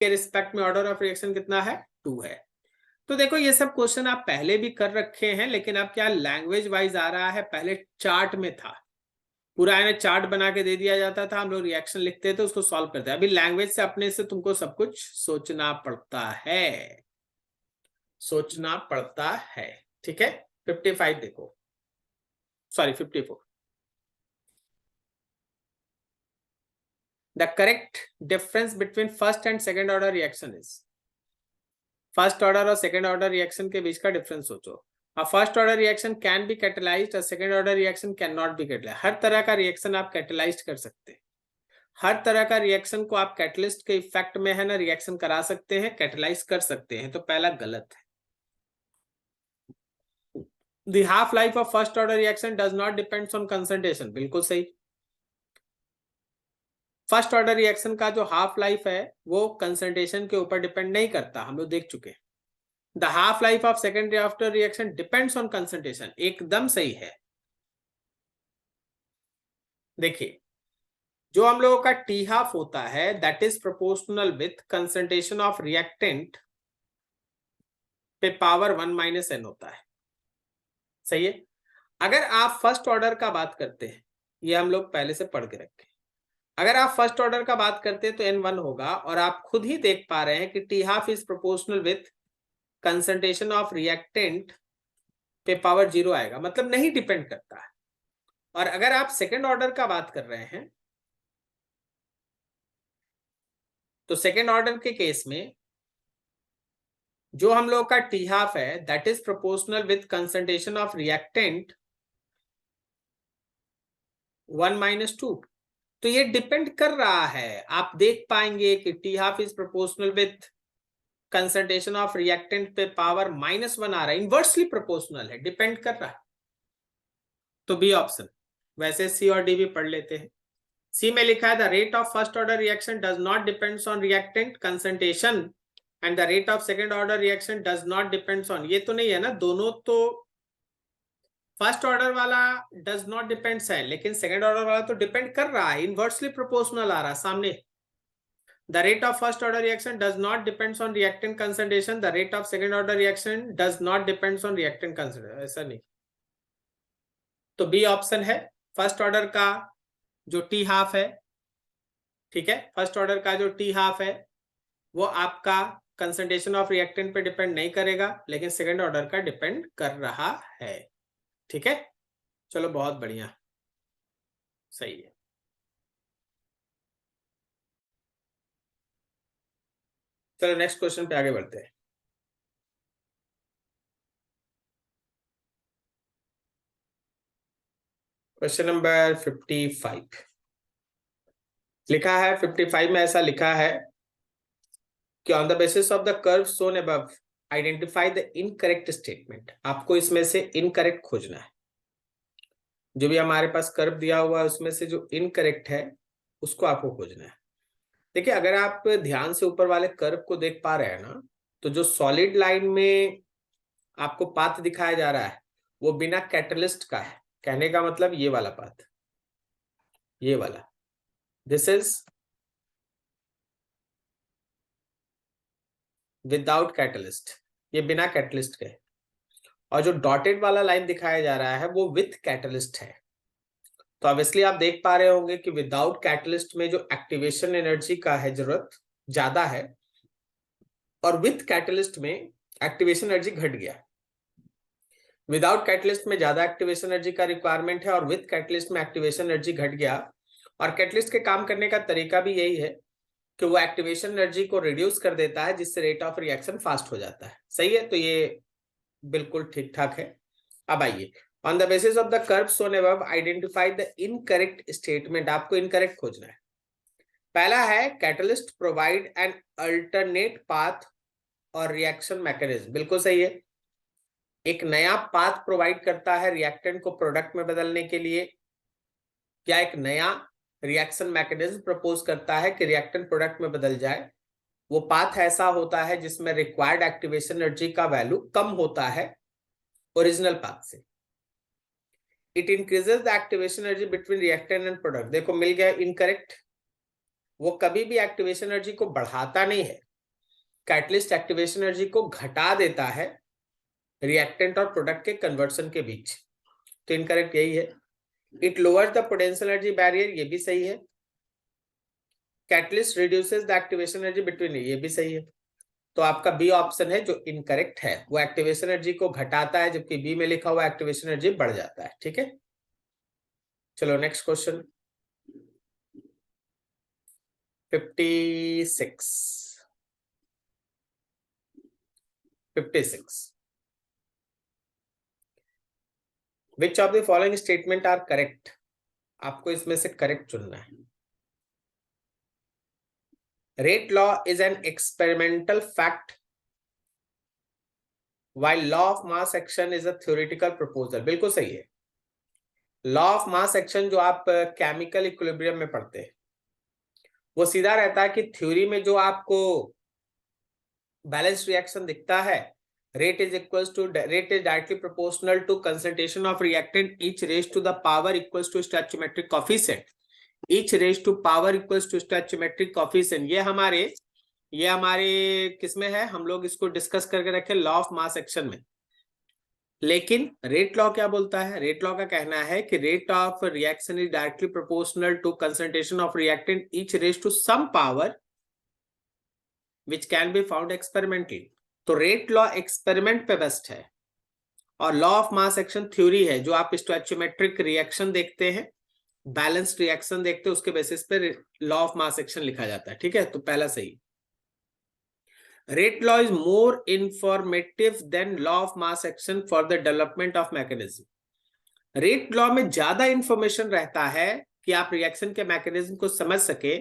के रिस्पेक्ट में order of reaction कितना है, 2 है। तो देखो ये सब क्वेश्चन आप पहले भी कर रखे हैं, लेकिन अब क्या लैंग्वेज वाइज आ रहा है, पहले चार्ट में था, पूरा है चार्ट बना के दे दिया जाता था, हम लोग रिएक्शन लिखते थे, उसको सॉल्व करते हैं। अभी लैंग्वेज से अपने से तुमको सब कुछ सोचना पड़ता है, सोचना पड़ता है, ठीक है। 55 देखो, sorry 54। The correct difference between first and second order reaction is, first order और सेकेंड ऑर्डर रिएक्शन के बीच का डिफरेंस सोचो। A first order reaction can be catalyzed, a second order reaction cannot be catalyzed। हर तरह का reaction आप catalyse कर सकते हैं, हर तरह का रिएक्शन को आप कैटलिस्ट के इफेक्ट में है ना रिएक्शन करा सकते हैं, कैटेलाइज कर सकते हैं। तो पहला गलत है। The half life of first order reaction does not depends on concentration, बिल्कुल सही। फर्स्ट ऑर्डर रिएक्शन का जो हाफ लाइफ है वो कंसंट्रेशन के ऊपर डिपेंड नहीं करता, हम लोग देख चुके हैं। The half life of secondary after reaction depends on concentration, एकदम सही है। देखिए जो हम लोगों का टी हाफ होता है that is proportional with concentration of reactant पे पावर 1 - n होता है, सही है। अगर आप फर्स्ट ऑर्डर का बात करते हैं, ये हम लोग पहले से पढ़ के रखे, अगर आप फर्स्ट ऑर्डर का बात करते हैं तो n1 होगा, और आप खुद ही देख पा रहे हैं कि T half is proportional with concentration of reactant पे पावर 0 आएगा, मतलब नहीं डिपेंड करता है। और अगर आप सेकेंड ऑर्डर का बात कर रहे हैं तो सेकेंड ऑर्डर के केस में जो हम लोग का टी हाफ है that is proportional with concentration of reactant 1 - 2। तो ये डिपेंड कर रहा है, आप देख पाएंगे कि T half is proportional with concentration of reactant पे पावर -1 आ रहा है, इनवर्सली प्रोपोर्शनल है, डिपेंड कर रहा है। तो बी ऑप्शन। वैसे सी और डी भी पढ़ लेते हैं। सी में लिखा है the rate of first order reaction does not depends on reactant concentration and the rate of second order reaction does not depends on, ये तो नहीं है ना, दोनों तो फर्स्ट ऑर्डर वाला डज नॉट डिपेंड्स है, लेकिन सेकेंड ऑर्डर वाला तो डिपेंड कर रहा है, इनवर्सली प्रोपोर्शनल आ रहा है सामने। The rate of first order reaction does not depends on reactant concentration. The rate of second order reaction does not depends on reactant concentration. ऐसा नहीं। तो बी ऑप्शन है, फर्स्ट ऑर्डर का जो टी हाफ है, ठीक है, फर्स्ट ऑर्डर का जो टी हाफ है वो आपका कंसंट्रेशन ऑफ रिएक्टेंट पे डिपेंड नहीं करेगा, लेकिन सेकेंड ऑर्डर का डिपेंड कर रहा है, ठीक है। चलो बहुत बढ़िया, सही है। चलो नेक्स्ट क्वेश्चन पे आगे बढ़ते हैं। क्वेश्चन नंबर 55 लिखा है, 55 में ऐसा लिखा है कि on the basis of the curve shown above identify the incorrect statement. आपको इसमें से इनकरेक्ट खोजना है, जो भी हमारे पास कर्व दिया हुआ है उसमें से जो इनकरेक्ट है उसको आपको खोजना है। देखिए अगर आप ध्यान से ऊपर वाले कर्व को देख पा रहे हैं ना, तो जो सॉलिड लाइन में आपको पाथ दिखाया जा रहा है वो बिना कैटलिस्ट का है, कहने का मतलब ये वाला पाथ, ये वाला, दिस इज विदाउट कैटलिस्ट, ये बिना कैटलिस्ट के। और जो डॉटेड वाला लाइन दिखाया जा रहा है वो विथ कैटलिस्ट है। तो ऑब्वियसली आप देख पा रहे होंगे कि विदाउट कैटलिस्ट में जो एक्टिवेशन एनर्जी का है जरूरत ज्यादा है, और विथ कैटलिस्ट में एक्टिवेशन एनर्जी घट गया। विदाउट कैटलिस्ट में ज्यादा एक्टिवेशन एनर्जी का रिक्वायरमेंट है और विथ कैटलिस्ट में एक्टिवेशन एनर्जी घट गया। और कैटलिस्ट के काम करने का तरीका भी यही है कि वो एक्टिवेशन एनर्जी को रिड्यूस कर देता है, जिससे रेट ऑफ रिएक्शन फास्ट हो जाता है, सही है। तो ये बिल्कुल ठीक ठाक है। अब आइए, on the basis of the curve shown above identify the incorrect statement. आपको इनकरेक्ट खोजना है। पहला है catalyst provide an alternate path और रिएक्शन मैकेनिज्म, बिल्कुल सही है। एक नया पाथ प्रोवाइड करता है रिएक्टेंट को प्रोडक्ट में बदलने के लिए, या एक नया रिएक्शन मैकेनिज्म प्रपोज करता है कि रिएक्टेंट प्रोडक्ट में बदल जाए। वो पाथ ऐसा होता है जिसमें रिक्वायर्ड एक्टिवेशन एनर्जी का वैल्यू कम होता है ओरिजिनल पाथ से। It increases the activation energy between reactant and product. देखो मिल गया इनकरेक्ट, वो कभी भी एक्टिवेशन एनर्जी को बढ़ाता नहीं है, कैटलिस्ट एक्टिवेशन एनर्जी को घटा देता है रिएक्टेंट और प्रोडक्ट के कन्वर्सन के बीच, तो इनकरेक्ट यही है। It lowers the potential energy barrier, ये भी सही है। Catalyst reduces the activation energy between, ये भी सही है। तो आपका बी ऑप्शन है जो इनकरेक्ट है, वो एक्टिवेशन एनर्जी को घटाता है, जबकि बी में लिखा हुआ एक्टिवेशन एनर्जी बढ़ जाता है। ठीक है, चलो next question 56 which of the following statement are correct, आपको इसमें से करेक्ट चुनना है। Rate law is an experimental fact while law of mass action is a theoretical proposal, बिल्कुल सही है। लॉ ऑफ मास एक्शन जो आप केमिकल इक्विलिब्रियम में पढ़ते हैं वो सीधा रहता है कि थ्योरी में जो आपको बैलेंस रिएक्शन दिखता है, rate is directly proportional to concentration of reactant each raise to the power equals to stoichiometric coefficient, each raise to power equals to stoichiometric coefficient. ये हमारे किसमें है, हम लोग इसको डिस्कस करके रखे लॉ ऑफ मास एक्शन में। लेकिन रेट लॉ क्या बोलता है, रेट लॉ का कहना है कि rate of reaction is directly proportional to concentration of reactant each raise to some power which can be found experimentally. तो रेट लॉ एक्सपेरिमेंट पे बेस्ट है, और law of mass action theory है जो आप स्टोइचियोमेट्रिक रिएक्शन देखते हैं, बैलेंस्ड रिएक्शन देखते हैं, उसके बेसिस पे लॉ ऑफ मास एक्शन लिखा जाता है। ठीक है, तो पहला सही। Rate law is more informative than law of mass action for the development of mechanism. Rate law में ज्यादा इंफॉर्मेशन रहता है कि आप रिएक्शन के मैकेनिज्म को समझ सके।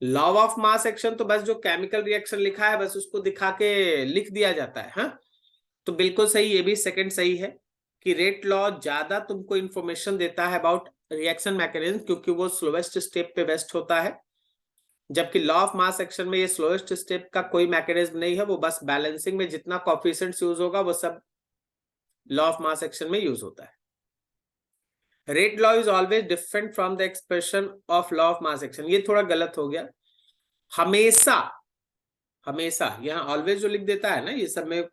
लॉ ऑफ मास एक्शन तो बस जो केमिकल रिएक्शन लिखा है बस उसको दिखा के लिख दिया जाता है। हाँ, तो बिल्कुल सही, ये भी सेकंड सही है कि रेट लॉ ज्यादा तुमको इंफॉर्मेशन देता है अबाउट रिएक्शन मैकेनिज्म, क्योंकि वो स्लोएस्ट स्टेप पे बेस्ट होता है, जबकि लॉ ऑफ मास एक्शन में ये स्लोएस्ट स्टेप का कोई मैकेनिज्म नहीं है, वो बस बैलेंसिंग में जितना कोएफिशिएंट्स यूज होगा वो सब लॉ ऑफ मास एक्शन में यूज होता है। Rate law is always different from the expression of law of mass action, ये थोड़ा गलत हो गया। हमेशा हमेशा यहाँ ऑलवेज जो लिख देता है ना, ये सब में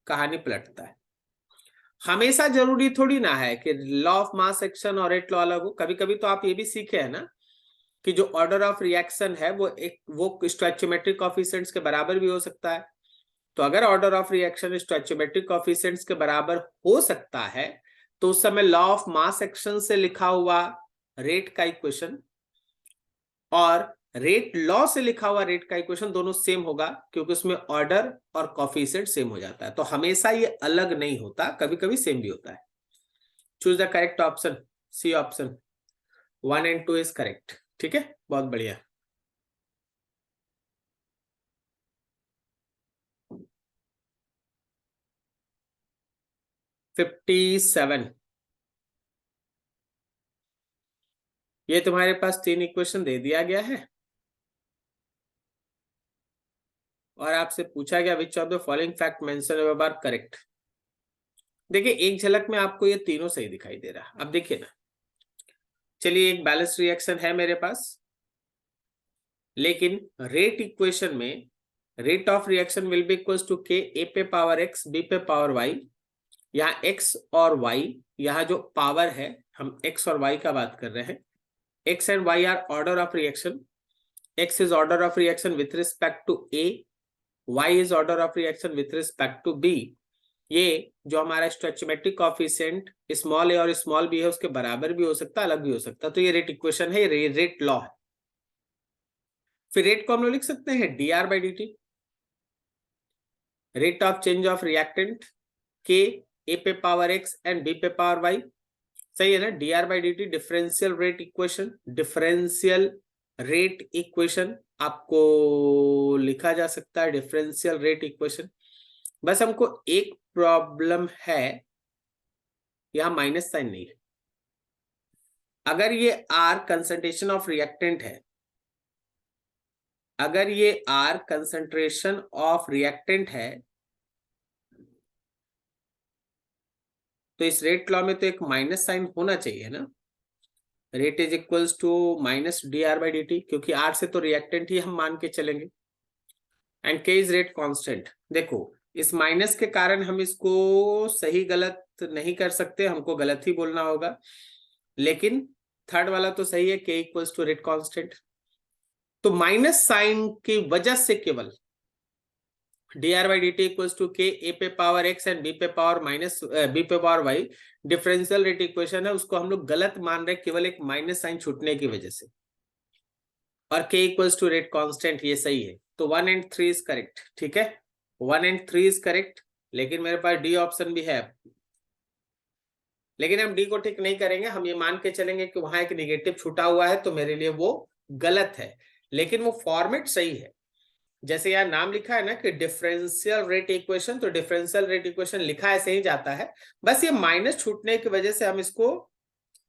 कहानी पलटता है। हमेशा जरूरी थोड़ी ना है कि लॉ ऑफ मास एक्शन और रेट लॉ अलग हो। कभी कभी तो आप ये भी सीखे हैं ना कि जो ऑर्डर ऑफ रिएक्शन है वो स्टोइचियोमेट्रिक कोएफिशिएंट्स के बराबर भी हो सकता है। तो अगर ऑर्डर ऑफ रिएक्शन स्टोइचियोमेट्रिक कोएफिशिएंट्स के बराबर हो सकता है तो उस समय लॉ ऑफ मास एक्शन से लिखा हुआ रेट का इक्वेशन और रेट लॉ से लिखा हुआ रेट का इक्वेशन दोनों सेम होगा, क्योंकि उसमें ऑर्डर और कोएफिशिएंट सेम हो जाता है। तो हमेशा ये अलग नहीं होता, कभी कभी सेम भी होता है। Choose the correct option, C option 1 and 2 is correct. ठीक है, बहुत बढ़िया। $57, ये तुम्हारे पास 3 इक्वेशन दे दिया गया है और आपसे पूछा गया which of the following fact mention above are correct. देखिए एक झलक में आपको ये तीनों सही दिखाई दे रहा। अब देखिए ना, चलिए एक बैलेंस रिएक्शन है मेरे पास, लेकिन रेट इक्वेशन में rate of reaction will be equals to K A पे पावर एक्स बी पे पावर वाई। यहाँ एक्स और वाई, यहाँ जो पावर है हम एक्स और वाई का बात कर रहे हैं। X and Y are order of reaction. X is order of reaction with respect to A, Y is order of reaction with respect to B. ये जो हमारा स्टोइचियोमेट्रिक कोएफिशिएंट स्मॉल ए और स्मॉल बी है उसके बराबर भी हो सकता है, अलग भी हो सकता है। तो ये रेट इक्वेशन है, ये रेट लॉ है। फिर रेट को हम लोग लिख सकते हैं dr by dt, rate of change of reactant के ए पे पावर एक्स एंड बी पे पावर वाई। सही है ना, dr by dt differential rate equation, differential rate equation आपको लिखा जा सकता है, डिफरेंशियल रेट इक्वेशन। बस हमको एक प्रॉब्लम है, यहां माइनस साइन नहीं है। अगर ये R कंसंट्रेशन ऑफ रिएक्टेंट है, अगर ये R कंसंट्रेशन ऑफ रिएक्टेंट है तो इस रेट लॉ में तो एक माइनस साइन होना चाहिए ना। Rate is equals to minus dr by dt, क्योंकि R से तो रिएक्टेंट ही हम मान के चलेंगे। एंड के इज रेट कांस्टेंट। देखो इस माइनस के कारण हम इसको सही गलत नहीं कर सकते, हमको गलत ही बोलना होगा, लेकिन थर्ड वाला तो सही है, K equals to rate constant. तो माइनस साइन की वजह से केवल dr by dt equals to K A पे पावर x एंड b पे पावर माइनस b पे power y differential rate equation है, उसको हम लोग गलत मान रहे केवल एक माइनस साइन छूटने की वजह से। और k equals to rate constant ये सही है, तो 1 and 3 इज करेक्ट। ठीक है, 1 and 3 इज करेक्ट, लेकिन मेरे पास डी ऑप्शन भी है, लेकिन हम डी को ठीक नहीं करेंगे, हम ये मान के चलेंगे कि वहां एक निगेटिव छूटा हुआ है, तो मेरे लिए वो गलत है, लेकिन वो फॉर्मेट सही है। जैसे यहाँ नाम लिखा है ना कि डिफरेंशियल रेट इक्वेशन, तो डिफरेंशियल रेट इक्वेशन लिखा ऐसे ही जाता है, बस ये माइनस छूटने की वजह से हम इसको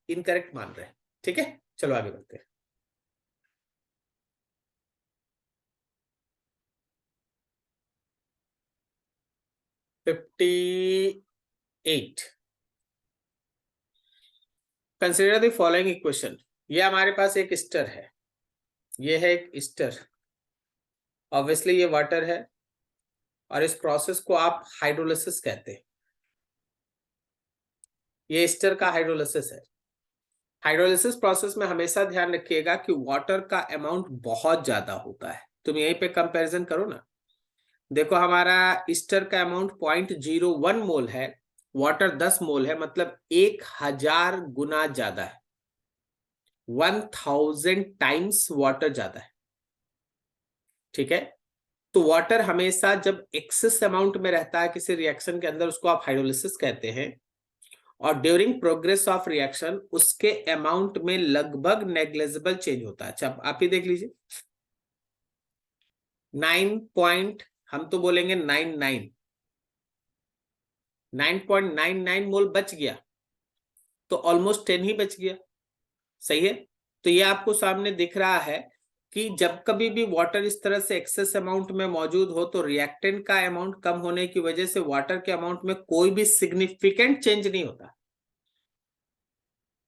इनकरेक्ट मान रहे हैं। ठीक है, चलो आगे बढ़ते हैं। Fifty 8, consider the following equation. ये हमारे पास एक स्टर है, ये है एक स्टर, ऑब्वियसली ये वाटर है, और इस प्रोसेस को आप हाइड्रोलिसिस कहते हैं। ये स्टर का हाइड्रोलिसिस है। हाइड्रोलिसिस प्रोसेस में हमेशा ध्यान रखिएगा कि वाटर का अमाउंट बहुत ज्यादा होता है। तुम यहीं पे कंपैरिजन करो ना, देखो हमारा ईस्टर का अमाउंट 0.01 मोल है, वाटर 10 मोल है, मतलब 1000 गुना ज्यादा है, 1000 टाइम्स वाटर ज्यादा है। ठीक है, तो वाटर हमेशा जब एक्सेस अमाउंट में रहता है किसी रिएक्शन के अंदर, उसको आप हाइड्रोलिसिस कहते हैं, और ड्यूरिंग प्रोग्रेस ऑफ रिएक्शन उसके अमाउंट में लगभग नेग्लिजिबल चेंज होता है। अच्छा आप ही देख लीजिए, 9 पॉइंट, हम तो बोलेंगे 9.99 मोल बच गया, तो ऑलमोस्ट 10 ही बच गया। सही है, तो ये आपको सामने दिख रहा है कि जब कभी भी वाटर इस तरह से एक्सेस अमाउंट में मौजूद हो, तो रिएक्टेंट का अमाउंट कम होने की वजह से वाटर के अमाउंट में कोई भी सिग्निफिकेंट चेंज नहीं होता,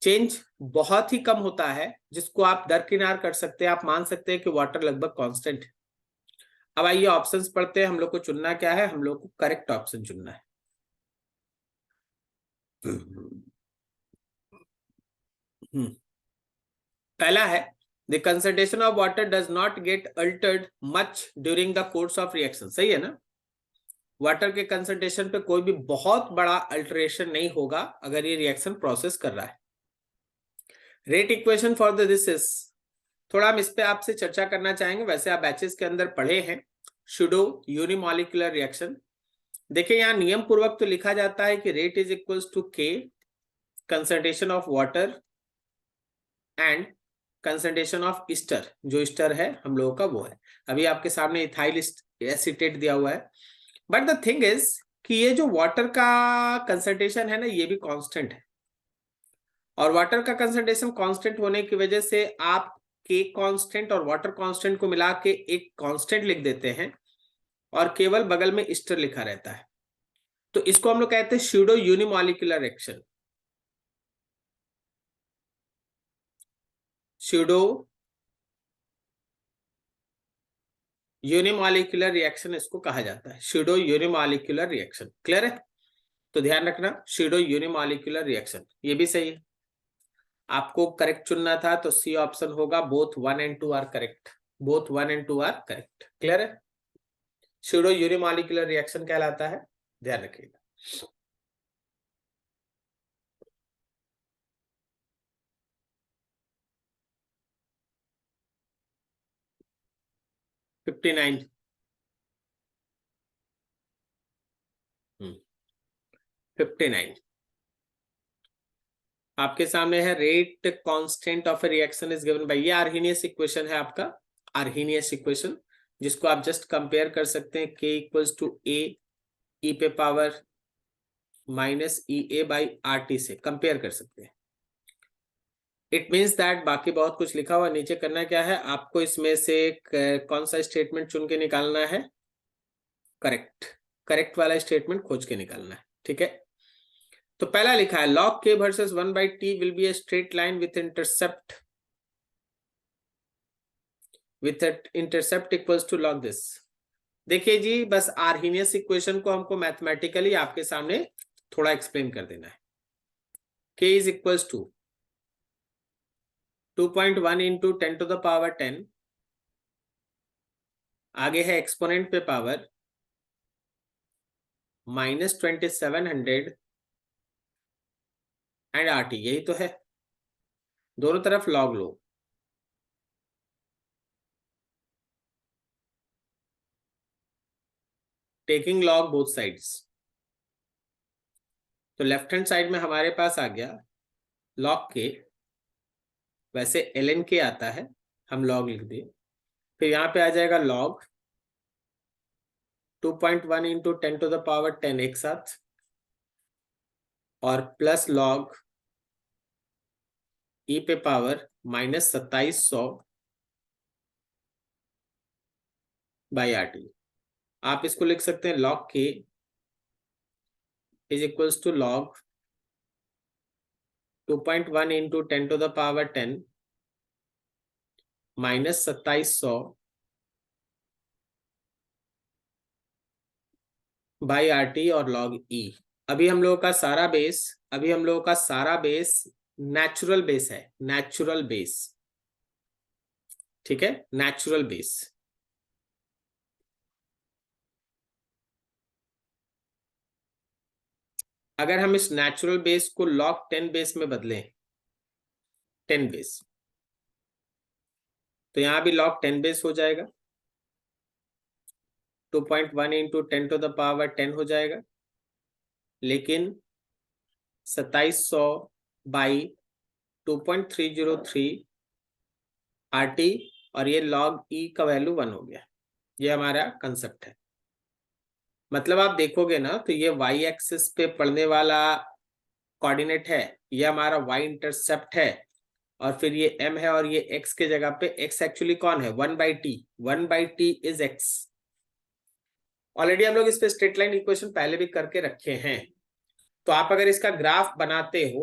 चेंज बहुत ही कम होता है, जिसको आप दरकिनार कर सकते हैं, आप मान सकते हैं कि वाटर लगभग कांस्टेंट है। अब आइए ऑप्शंस पढ़ते हैं, हम लोग को चुनना क्या है, हम लोग को करेक्ट ऑप्शन चुनना है। पहला है the concentration of water does not gate Altered much during the course of reaction. सही है ना, वाटर के कंसंट्रेशन पे कोई भी बहुत बड़ा अल्टरेशन नहीं होगा अगर ये रिएक्शन प्रोसेस कर रहा है। Rate equation for this is, थोड़ा हम इस पे आपसे चर्चा करना चाहेंगे, वैसे आप बैचेस के अंदर पढ़े हैं, सुडो यूनिमॉलिक्यूलर रिएक्शन। देखिए यहाँ नियम पूर्वक तो लिखा जाता है कि rate is equals to K concentration of water and concentration of Easter, जो ईस्टर है हम लोगों का वो है, अभी आपके सामने इथाइल एसीटेट दिया हुआ है। बट द थिंग इज कि ये जो वाटर का कंसंट्रेशन है ना, ये भी कांस्टेंट है, और वाटर का कंसंट्रेशन कांस्टेंट होने की वजह से आप के कांस्टेंट और वाटर कांस्टेंट को मिला के एक कांस्टेंट लिख देते हैं, और केवल बगल में ईस्टर लिखा रहता है, तो इसको हम लोग कहते हैं pseudo unimolecular reaction. Pseudo unimolecular reaction इसको कहा जाता है, स्यूडो यूनिमॉलिक्यूलर रिएक्शन। क्लियर है, तो ध्यान रखना स्यूडो यूनिमॉलिक्यूलर रिएक्शन, ये भी सही है। आपको करेक्ट चुनना था तो सी ऑप्शन होगा, both 1 and 2 are correct, both 1 and 2 are correct. Clear है, स्यूडो यूनिमॉलिक्यूलर रिएक्शन कहलाता है, ध्यान रखिएगा। फिफ्टी 59 आपके सामने है, rate constant of a reaction is given by, ये आर्हेनियस इक्वेशन है आपका, आर्हेनियस इक्वेशन, जिसको आप जस्ट कंपेयर कर सकते हैं, k इक्वल्स टू ए ई पे power minus E A by R T से कंपेयर कर सकते हैं। इट मीन्स दैट बाकी बहुत कुछ लिखा हुआ नीचे, करना क्या है आपको, इसमें से कौन सा स्टेटमेंट चुन के निकालना है, करेक्ट, करेक्ट वाला स्टेटमेंट खोज के निकालना है। ठीक है, तो पहला लिखा है log k versus 1/t will be a straight line with intercept equals to log this. देखिए जी, बस आर्हीनियस इक्वेशन को हमको मैथमेटिकली आपके सामने थोड़ा एक्सप्लेन कर देना है। K is equals to 2.1 into 10⁻10, आगे है एक्सपोनेंट पे पावर -2700 एंड RT, यही तो है, दोनों तरफ लॉग लो। टेकिंग लॉग बोथ साइड्स, तो लेफ्ट हैंड साइड में हमारे पास आ गया लॉग के, वैसे ln के आता है, हम लॉग लिख दिए। फिर यहाँ पे आ जाएगा लॉग 2.1 इंटू 10⁻10 एक साथ, और प्लस लॉग e पे पावर -2700 बाई RT। आप इसको लिख सकते हैं log K is equals to log 2.1 into 10⁻10 -2700 by RT और लॉग E। अभी हम लोगों का सारा बेस नेचुरल बेस है, नेचुरल बेस, ठीक है, नेचुरल बेस। अगर हम इस नेचुरल बेस को लॉग 10 बेस में बदलें, 10 बेस, तो यहां भी लॉग 10 बेस हो जाएगा, 2.1 इंटू 10⁻10 हो जाएगा, लेकिन 2700 बाई 2.303 RT, और ये लॉग E का वैल्यू 1 हो गया। ये हमारा कंसेप्ट है। मतलब आप देखोगे ना तो ये y एक्सिस पे पड़ने वाला कोऑर्डिनेट है, ये हमारा y इंटरसेप्ट है, और फिर ये m है, और ये x के जगह पे x एक्चुअली कौन है, 1/t, 1/t is x। Already हम लोग इस पे स्ट्रेट लाइन इक्वेशन पहले भी करके रखे हैं। तो आप अगर इसका ग्राफ बनाते हो,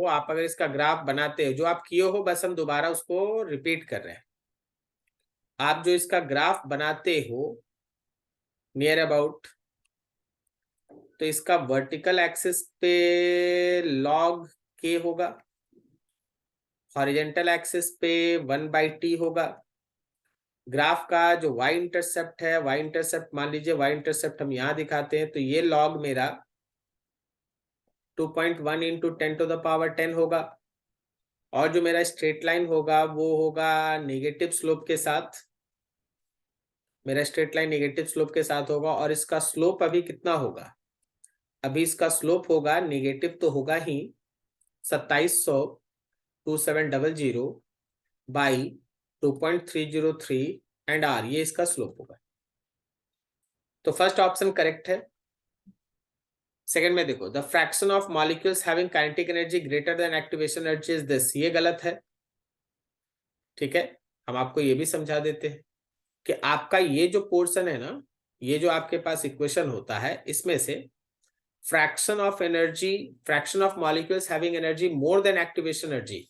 जो आप किए हो, बस हम दोबारा उसको रिपीट कर रहे हैं। आप जो इसका ग्राफ बनाते हो नियर अबाउट, तो इसका वर्टिकल एक्सिस पे लॉग के होगा, हॉरिजेंटल एक्सिस पे 1/t होगा। ग्राफ का जो y इंटरसेप्ट है, y इंटरसेप्ट मान लीजिए, y इंटरसेप्ट हम यहां दिखाते हैं, तो ये लॉग मेरा 2.1 इंटू 10⁻10 होगा, और जो मेरा स्ट्रेट लाइन होगा वो होगा नेगेटिव स्लोप के साथ, मेरा स्ट्रेट लाइन नेगेटिव स्लोप के साथ होगा। और इसका स्लोप अभी कितना होगा, अभी इसका स्लोप होगा नेगेटिव, तो होगा ही 2700 2700 बाई 2.303 एंड R, ये इसका स्लोप होगा। तो फर्स्ट ऑप्शन करेक्ट है। सेकंड में देखो, the fraction of molecules having kinetic energy greater than activation energy is this, ये गलत है, ठीक है। हम आपको ये भी समझा देते हैं कि आपका ये जो पोर्शन है ना, ये जो आपके पास इक्वेशन होता है, इसमें से fraction of energy, fraction of molecules having energy more than activation energy,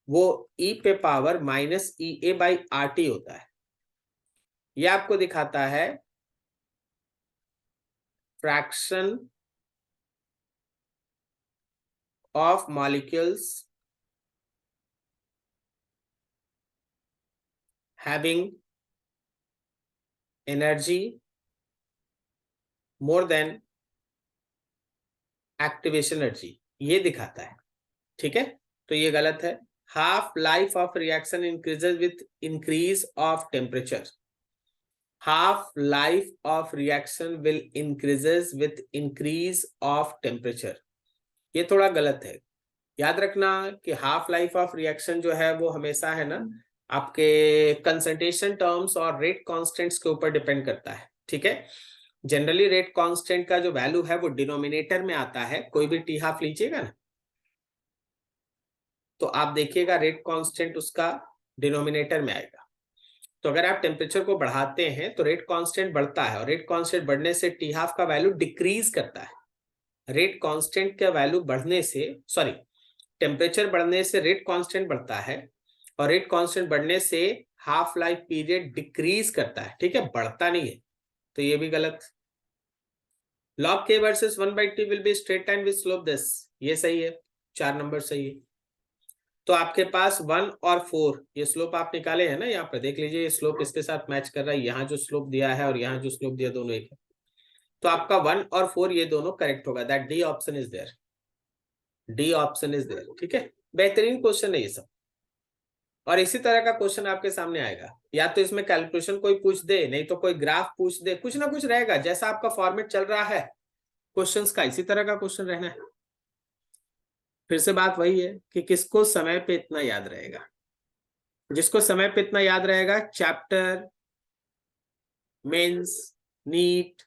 वो E पे पावर -EA/RT होता है। ये आपको दिखाता है fraction of molecules having energy more than activation energy, ये दिखाता है, ठीक है। तो ये गलत है। Half life of reaction increases with increase of temperature, half life of reaction will increases with increase of temperature, ये थोड़ा गलत है। याद रखना कि हाफ लाइफ ऑफ रिएक्शन जो है वो हमेशा है ना आपके कंसंट्रेशन टर्म्स और रेट कांस्टेंट्स के ऊपर डिपेंड करता है, ठीक है। जनरली रेट कांस्टेंट का जो वैल्यू है वो डिनोमिनेटर में आता है, कोई भी टी हाफ लीजिएगा ना तो आप देखिएगा रेट कांस्टेंट उसका डिनोमिनेटर में आएगा। तो अगर आप टेम्परेचर को बढ़ाते हैं तो रेट कांस्टेंट बढ़ता है, और रेट कांस्टेंट बढ़ने से टी हाफ का वैल्यू डिक्रीज करता है। रेट कांस्टेंट का वैल्यू बढ़ने से, सॉरी, टेम्परेचर बढ़ने से रेट कांस्टेंट बढ़ता है, और रेट कांस्टेंट बढ़ने से हाफ लाइफ पीरियड डिक्रीज करता है, ठीक है, बढ़ता नहीं है। तो ये भी गलत। log k versus 1/t will be straight line with slope this, ये सही है, 4 नंबर सही है। तो आपके पास 1 और 4 ये स्लोप आप निकाले हैं ना, यहाँ पर देख लीजिए ये स्लोप इसके साथ मैच कर रहा है, यहाँ जो स्लोप दिया है और यहाँ जो स्लोप दिया दोनों एक है, तो आपका 1 और 4 ये दोनों करेक्ट होगा, that D option is there, D option is there. ठीक है, बेहतरीन क्वेश्चन है ये सब। और इसी तरह का क्वेश्चन आपके सामने आएगा, या तो इसमें कैलकुलेशन कोई पूछ दे, नहीं तो कोई ग्राफ पूछ दे, कुछ ना कुछ रहेगा, जैसा आपका फॉर्मेट चल रहा है क्वेश्चंस का, इसी तरह का क्वेश्चन रहना है। फिर से बात वही है कि किसको समय पे इतना याद रहेगा, जिसको समय पे इतना याद रहेगा, chapter, mains, NEET,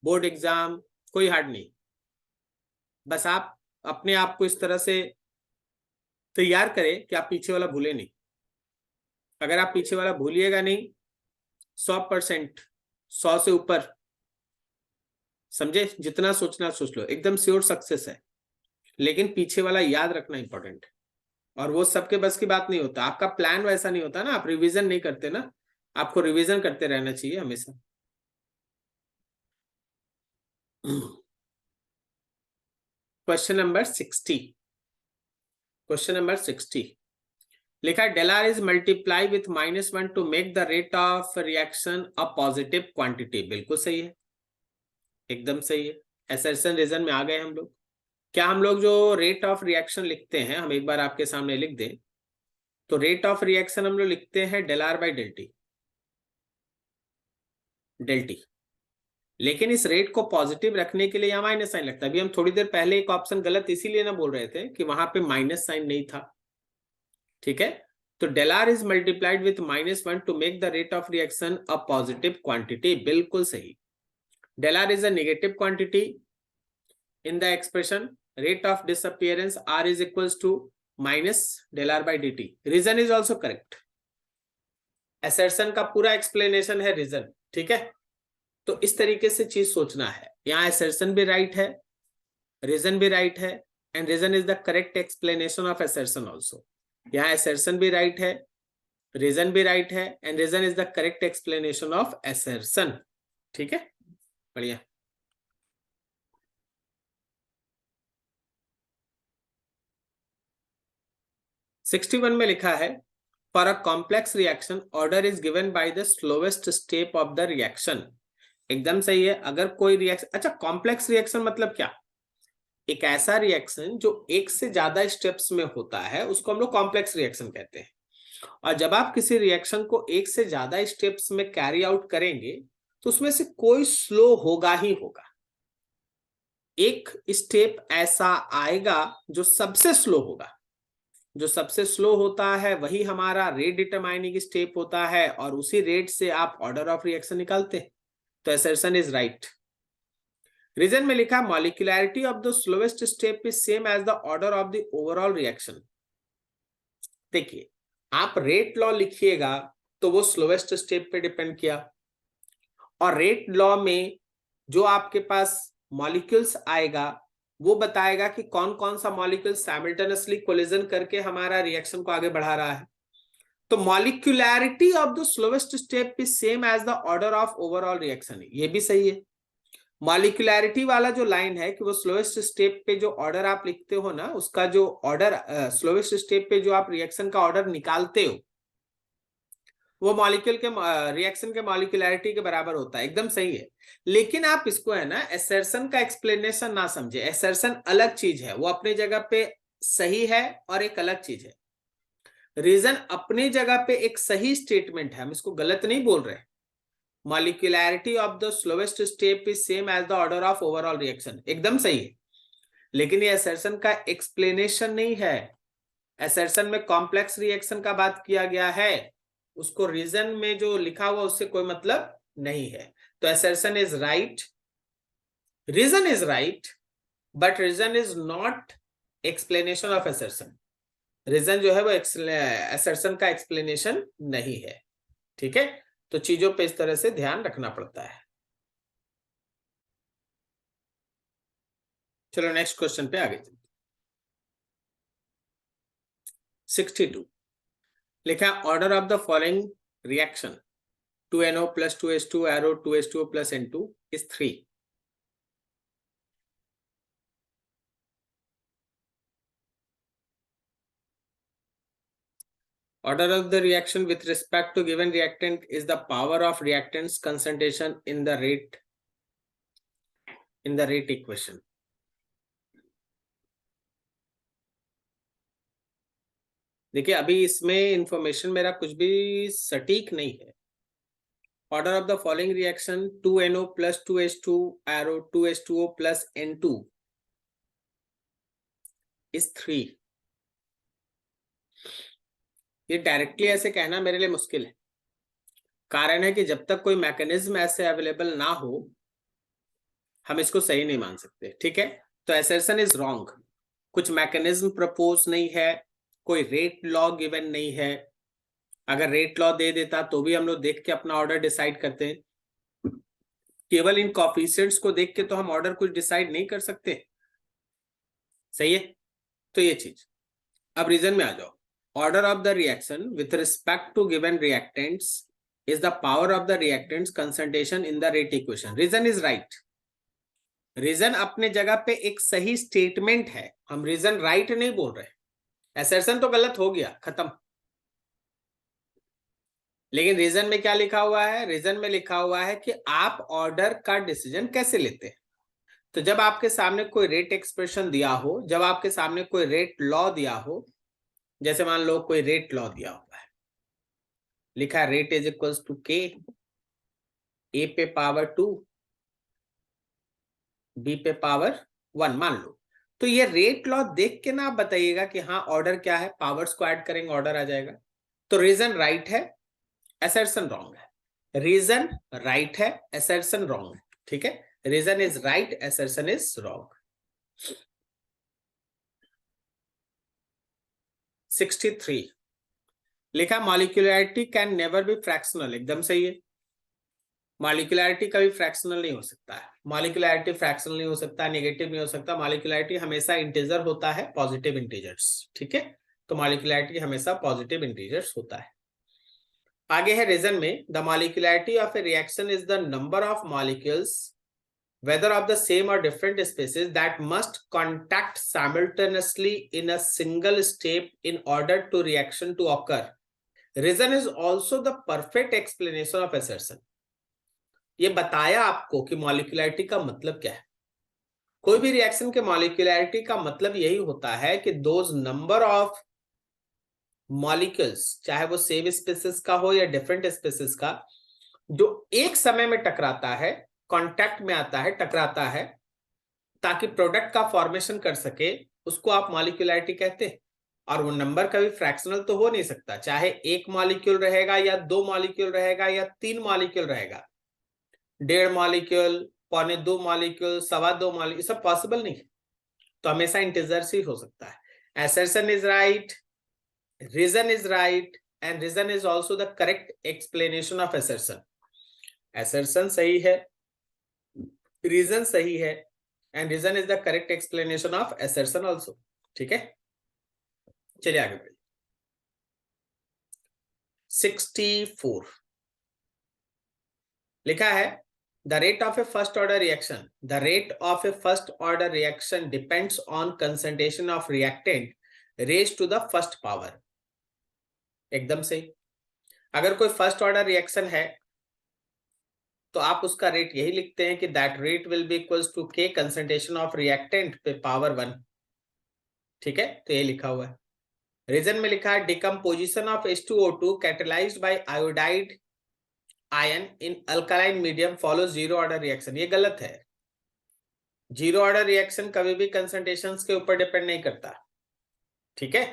board exam, कोई हार्ड नहीं। बस आप अपने आप को इस तरह से तैयार करें कि आप पीछे वाला भूले नहीं। अगर आप पीछे वाला भूलिएगा नहीं, 100%, 100 से ऊपर, समझे, जितना सोचना सोच लो, एकदम श्योर सक्सेस है। लेकिन पीछे वाला याद रखना इंपॉर्टेंट है, और वो सबके बस की बात नहीं होता। आपका प्लान वैसा नहीं होता ना, आप रिवीजन नहीं करते ना, आपको रिवीजन करते रहना चाहिए हमेशा। क्वेश्चन नंबर 60, क्वेश्चन नंबर 60 लिखा है del R is multiply with -1 to make the rate of reaction a positive quantity. बिल्कुल सही है, एकदम सही है। असर्शन रीजन में आ गए हम लोग। क्या हम लोग जो रेट ऑफ रिएक्शन लिखते हैं, हम एक बार आपके सामने लिख दें, तो रेट ऑफ रिएक्शन हम लोग लिखते हैं del R by del T, del T. लेकिन इस रेट को पॉजिटिव रखने के लिए यहाँ माइनस साइन लगता है। अभी हम थोड़ी देर पहले एक ऑप्शन गलत इसीलिए ना बोल रहे थे कि वहां पे माइनस साइन नहीं था। ठीक है, तो del R is multiplied with -1 to make the rate of reaction a positive quantity. बिल्कुल सही। Del R is a negative quantity in the expression rate of disappearance r is equals to minus del r by dt. Reason is also correct. Assertion का पूरा explanation है reason. ठीक है, तो इस तरीके से चीज सोचना है। यहाँ असर्शन भी राइट है, रीजन भी राइट है, and reason is the correct explanation of assertion also. यहाँ असर्शन भी राइट है, रीजन भी राइट है, and reason is the correct explanation of assertion. ठीक है, बढ़िया। सिक्सटी 61 में लिखा है for a complex reaction order is given by the slowest step of the reaction. एकदम सही है। अगर कोई रिएक्शन, अच्छा कॉम्प्लेक्स रिएक्शन मतलब क्या, एक ऐसा रिएक्शन जो एक से ज्यादा स्टेप्स में होता है उसको हम लोग कॉम्प्लेक्स रिएक्शन कहते हैं। और जब आप किसी रिएक्शन को एक से ज्यादा स्टेप्स में कैरी आउट करेंगे तो उसमें से कोई स्लो होगा ही होगा। एक स्टेप ऐसा आएगा जो सबसे स्लो होगा, जो सबसे स्लो होता है वही हमारा रेट डिटरमाइनिंग स्टेप होता है, और उसी रेट से आप ऑर्डर ऑफ रिएक्शन निकालते हैं। तो असर्शन इज राइट। रीजन में लिखा molecularity of the slowest step is same as the order of the overall reaction. देखिए, आप रेट लॉ लिखिएगा तो वो स्लोएस्ट स्टेप पे डिपेंड किया, और रेट लॉ में जो आपके पास मॉलिक्यूल्स आएगा वो बताएगा कि कौन कौन सा मॉलिक्यूल साइमल्टेनियसली कोलिजन करके हमारा रिएक्शन को आगे बढ़ा रहा है। तो molecularity of the slowest step is same as the order of overall reaction. ये भी सही है। मॉलिक्यूलैरिटी वाला जो लाइन है कि वो स्लोवेस्ट स्टेप पे जो ऑर्डर आप लिखते हो ना, उसका जो ऑर्डर स्लोवेस्ट स्टेप पे जो आप रिएक्शन का ऑर्डर निकालते हो वो मॉलिक्यूल के रिएक्शन के मॉलिक्यूलैरिटी के बराबर होता है। एकदम सही है। लेकिन आप इसको है ना असर्शन का एक्सप्लेनेशन ना समझे। असर्शन अलग चीज है, वो अपने जगह पे सही है, और एक अलग चीज है रीजन अपनी जगह पे एक सही स्टेटमेंट है, हम इसको गलत नहीं बोल रहे। Molecularity of the slowest step is same as the order of overall reaction, एकदम सही है। लेकिन ये असर्शन का एक्सप्लेनेशन नहीं है। असर्शन में कॉम्प्लेक्स रिएक्शन का बात किया गया है, उसको रीजन में जो लिखा हुआ उससे कोई मतलब नहीं है। तो assertion is right, reason is right, but reason is not explanation of assertion. Reason जो है वो असर्शन का एक्सप्लेनेशन नहीं है। ठीक है, तो चीजों पे इस तरह से ध्यान रखना पड़ता है। चलो नेक्स्ट क्वेश्चन पे आगे। 62 लिखा order of the following reaction 2NO plus 2H2 arrow 2H2O plus N2 is 3. Order of the reaction with respect to given reactant is the power of reactants concentration in the rate equation. देखिए अभी इसमें information मेरा कुछ भी सटीक नहीं है. Order of the following reaction 2NO plus 2H2 arrow 2H2O plus N2 is 3. ये डायरेक्टली ऐसे कहना मेरे लिए मुश्किल है. कारण है कि जब तक कोई मैकेनिज्म ऐसे अवेलेबल ना हो हम इसको सही नहीं मान सकते. ठीक है, तो असर्शन इज रॉन्ग. कुछ मैकेनिज्म प्रपोज नहीं है, कोई रेट लॉ गिवन नहीं है. अगर रेट लॉ दे देता तो भी हम लोग देख के अपना ऑर्डर डिसाइड करते हैं. केवल इन कोएफिशिएंट्स को देख के तो हम ऑर्डर कुछ डिसाइड नहीं कर सकते. सही है, तो ये चीज. अब रीजन में आ जाओ. Order of the reaction with respect to given reactants is the power of the reactants concentration in the rate equation. Reason is right. Reason अपने जगह पे एक सही स्टेटमेंट है. हम रीजन राइट नहीं बोल रहे. असर्शन तो गलत हो गया, खत्म. लेकिन रीजन में क्या लिखा हुआ है? रीजन में लिखा हुआ है कि आप ऑर्डर का डिसीजन कैसे लेते हैं. तो जब आपके सामने कोई रेट एक्सप्रेशन दिया हो, जब आपके सामने कोई रेट लॉ दिया हो, जैसे मान लो कोई रेट लॉ दिया हुआ है, लिखा है rate is equals to K A पे पावर 2 बी पे पावर 1 मान लो. तो ये रेट लॉ देख के ना आप बताइएगा कि हाँ ऑर्डर क्या है, पावर्स को ऐड करेंगे ऑर्डर आ जाएगा. तो रीजन राइट है, असर्शन रॉन्ग है. रीजन राइट है, असर्शन रॉन्ग है. ठीक है, reason is right, assertion is wrong. 63 लिखा molecularity can never be fractional. एकदम सही है. मॉलिक्यूलरिटी कभी फ्रैक्शनल नहीं हो सकता है. मॉलिक्यूलरिटी फ्रैक्शनल नहीं हो सकता, नेगेटिव नहीं हो सकता. मॉलिक्यूलरिटी हमेशा इंटीजर होता है, पॉजिटिव इंटीजर्स. ठीक है, तो मॉलिक्यूलरिटी हमेशा पॉजिटिव इंटीजर्स होता है. आगे है रीजन में. The molecularity of a reaction is the number of molecules whether of the same or different species that must contact simultaneously in a single step in order to reaction to occur. Reason is also the perfect explanation of assertion. ये बताया आपको कि molecularity का मतलब क्या है. कोई भी रिएक्शन के मॉलिक्यूलरिटी का मतलब यही होता है कि दोज नंबर ऑफ मॉलिक्यूल्स, चाहे वो सेम स्पीसीज का हो या डिफरेंट स्पीसीज का, जो एक समय में टकराता है, कांटेक्ट में आता है, टकराता है, ताकि प्रोडक्ट का फॉर्मेशन कर सके, उसको आप मॉलिक्यूलरिटी कहते हैं. और वो नंबर कभी फ्रैक्शनल तो हो नहीं सकता. चाहे एक मॉलिक्यूल रहेगा या 2 मॉलिक्यूल रहेगा या 3 मॉलिक्यूल रहेगा, 1.5 मॉलिक्यूल, 1.25 मॉलिक्यूल, 2.25 मॉलिक्यूल, सब पॉसिबल नहीं है. तो हमेशा इंटीजर्स ही हो सकता है. Assertion is right, reason is right, and reason is also the correct explanation of assertion. Assertion सही है, रीजन सही है, and reason is the correct explanation of assertion also. ठीक है, चलिए आगे बढ़िए. 64 लिखा है the rate of a first order reaction depends on concentration of reactant raised to the first power. एकदम सही. अगर कोई फर्स्ट ऑर्डर रिएक्शन है तो आप उसका रेट यही लिखते हैं कि that rate will be equals to K concentration of reactant पे पावर 1. ठीक है, तो ये लिखा हुआ है. रीजन में लिखा है decomposition of H2O2 catalysed by iodide ion in alkaline medium follow zero order reaction. ये गलत है. जीरो ऑर्डर रिएक्शन कभी भी कंसंट्रेशंस के ऊपर डिपेंड नहीं करता. ठीक है,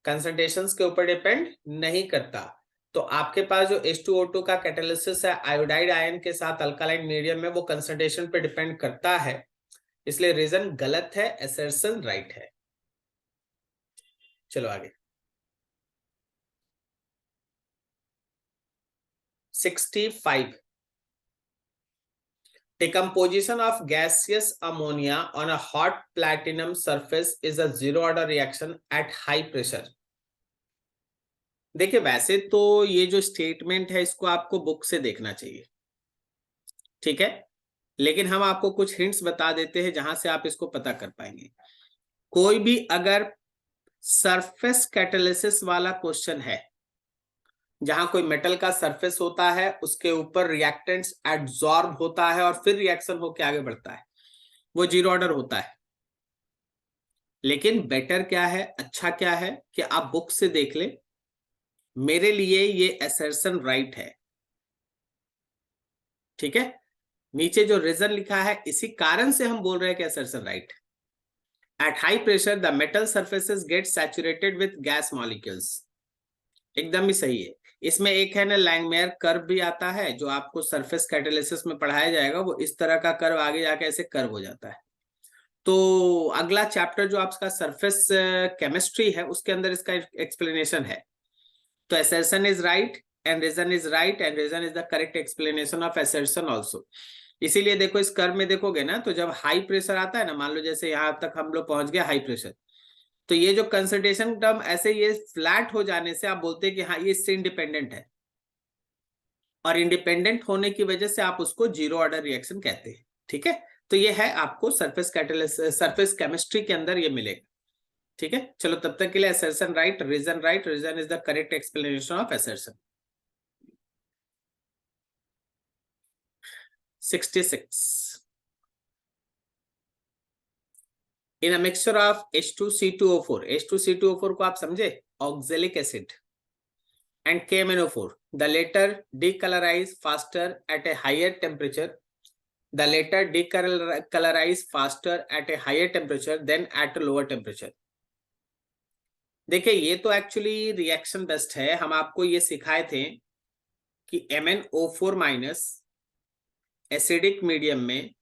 कंसंट्रेशंस के ऊपर डिपेंड नहीं करता. तो आपके पास जो H2O2 का कैटालिसिस है आयोडाइड आयन के साथ अल्कालाइन मीडियम में, वो कंसंट्रेशन पे डिपेंड करता है. इसलिए रीजन गलत है, असर्शन राइट है. चलो आगे. 65 decomposition of gaseous ammonia on a hot platinum surface is a zero order reaction at high pressure. देखिए वैसे तो ये जो स्टेटमेंट है इसको आपको बुक से देखना चाहिए, ठीक है, लेकिन हम आपको कुछ हिंट्स बता देते हैं जहां से आप इसको पता कर पाएंगे। कोई भी अगर सरफेस कैटालिसिस वाला क्वेश्चन है, जहां कोई मेटल का सरफेस होता है, उसके ऊपर रिएक्टेंट्स एडजॉर्ब होता है और फिर रिएक्शन होकर आगे बढ़ता है, वो जीरो ऑर्डर होता है। लेकिन बेटर क्या है, अच्छा क्या है कि आप बुक से देख ले। मेरे लिए ये असर्शन राइट है, ठीक है। नीचे जो रीजन लिखा है इसी कारण से हम बोल रहे हैं कि assertion right. At high pressure the metal surfaces gate saturated with gas molecules, एकदम ही सही है। इसमें एक है ना लैंगमेयर कर्व भी आता है, जो आपको सरफेस कैटालिसिस में पढ़ाया जाएगा, वो इस तरह का कर्व आगे जाके ऐसे कर्व हो जाता है। तो अगला चैप्टर जो आपका सरफेस केमिस्ट्री है उसके अंदर इसका एक्सप्लेनेशन है। तो assertion is right and reason is right and reason is the correct explanation of assertion also। इसीलिए देखो इस कर्व में देखोगे ना, तो जब हाई प्रेशर आता है ना, मान लो जैसे यहां तक हम लोग पहुंच गए हाई प्रेशर, तो ये जो कंसंट्रेशन टर्म ऐसे ये फ्लैट हो जाने से आप बोलते हैं कि हाँ ये इससे इंडिपेंडेंट है, और इंडिपेंडेंट होने की वजह से आप उसको जीरो ऑर्डर रिएक्शन कहते हैं, ठीक है। तो ये है आपको सरफेस कैटालिसिस, सरफेस केमिस्ट्री के अंदर ये मिलेगा, ठीक है। चलो तब तक के लिए assertion right, reason right, reason is the correct explanation of assertion। 66 in a mixture of H2C2O4, H2C2O4 को आप समझे, oxalic acid, and KMnO4, the latter decolorize faster at a higher temperature, the latter decolorize faster at a higher temperature than at a lower temperature। देखिए ये तो actually reaction best है, हम आपको ये सिखाए थे कि MnO4 माइनस एसिडिक मीडियम में,